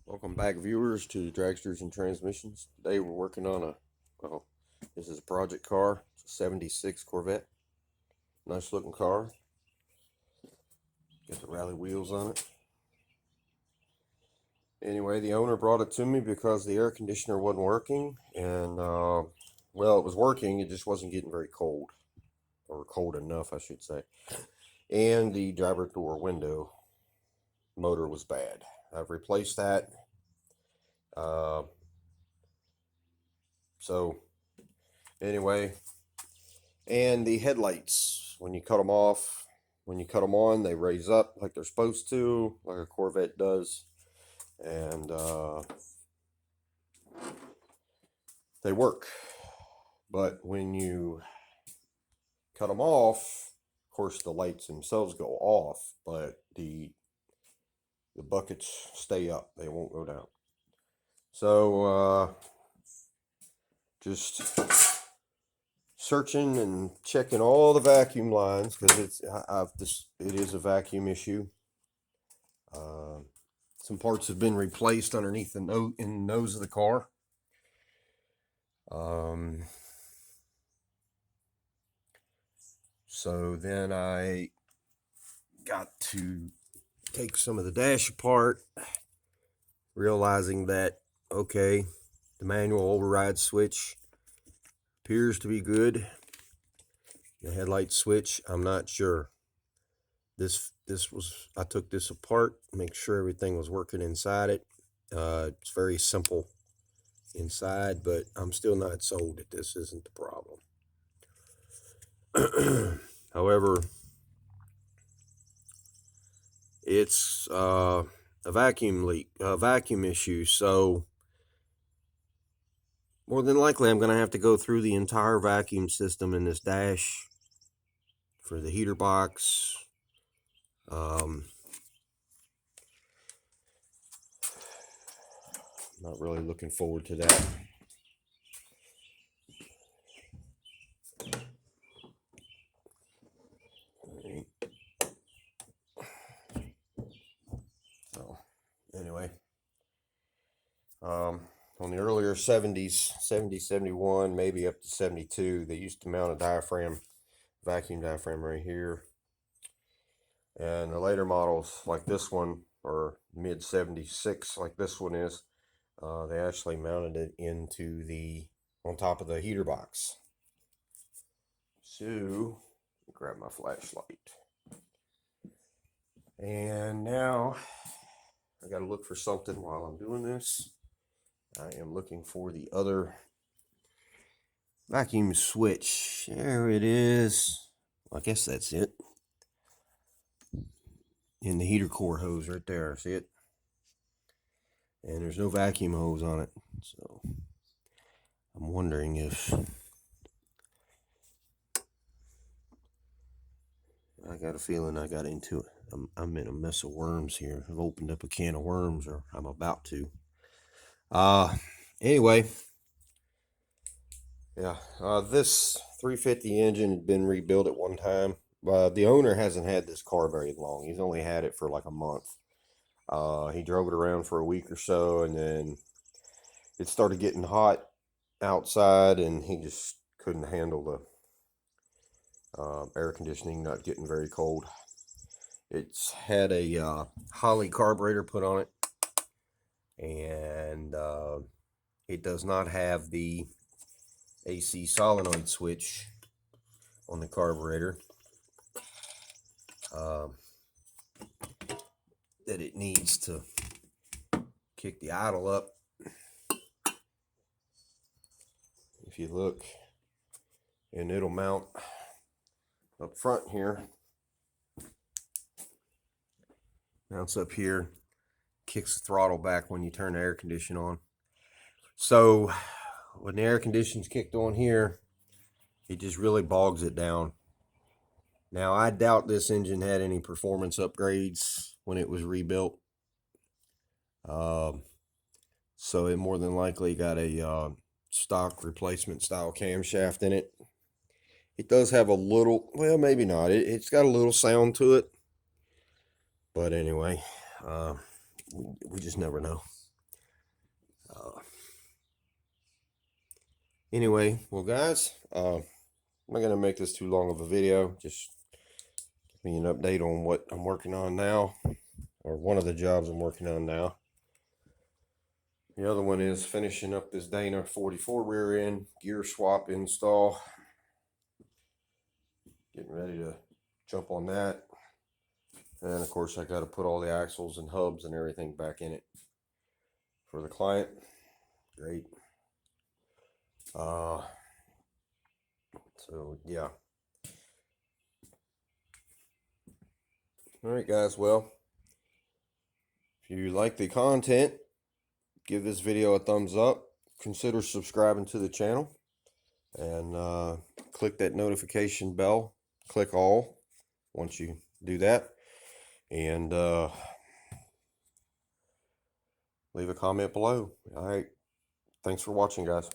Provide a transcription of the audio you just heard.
Welcome back, viewers, to Dragsters and Transmissions. Today we're working on this is a project car. It's a 76 Corvette. Nice looking car. Got the rally wheels on it. Anyway, the owner brought it to me because the air conditioner wasn't working. And, well, it was working. It just wasn't getting very cold. Or cold enough, I should say. And the driver door window motor was bad. I've replaced that. So anyway, and the headlights, when you cut them off, when you cut them on, they raise up like they're supposed to, like a Corvette does, and they work. But when you cut them off, of course the lights themselves go off, but the buckets stay up, they won't go down. So just searching and checking all the vacuum lines, because it is a vacuum issue. Some parts have been replaced underneath the nose of the car. So then I got to take some of the dash apart, realizing that, okay, the manual override switch appears to be good. The headlight switch, I'm not sure. I took this apart, make sure everything was working inside it. It's very simple inside, but I'm still not sold that this isn't the problem. However, it's a vacuum leak, a vacuum issue, so more than likely I'm going to have to go through the entire vacuum system in this dash for the heater box. Not really looking forward to that. So anyway, on the earlier 70s, 70, 71, maybe up to 72, they used to mount a vacuum diaphragm right here. And the later models like this one, or mid 76 like this one is, they actually mounted it on top of the heater box. So grab my flashlight, and now I got to look for something while I'm doing this. I am looking for the other vacuum switch. There it is. I guess that's it. In the heater core hose right there. See it? And there's no vacuum hose on it. So I'm wondering if I got a feeling I got into it. I'm in a mess of worms here. I've opened up a can of worms, or I'm about to. Anyway, yeah, this 350 engine had been rebuilt at one time. The owner hasn't had this car very long. He's only had it for like a month. He drove it around for a week or so, and then it started getting hot outside, and he just couldn't handle the air conditioning not getting very cold. It's had a Holley carburetor put on it, and it does not have the AC solenoid switch on the carburetor that it needs to kick the idle up. If you look, and it'll mount up front here, mounts up here, kicks the throttle back when you turn the air conditioner on. So when the air conditioner's kicked on here, it just really bogs it down. Now, I doubt this engine had any performance upgrades when it was rebuilt. So it more than likely got a stock replacement style camshaft in it. It does have a little, well, maybe not. It's got a little sound to it. But anyway, we just never know. Anyway, well guys, I'm not gonna make this too long of a video. Just give me an update on what I'm working on now, or one of the jobs I'm working on now. The other one is finishing up this Dana 44 rear end gear swap install. Getting ready to jump on that. And of course I got to put all the axles and hubs and everything back in it for the client. Great. So yeah. Alright guys, well, if you like the content, give this video a thumbs up. Consider subscribing to the channel. And click that notification bell. Click all once you do that. And leave a comment below. Alright. Thanks for watching, guys.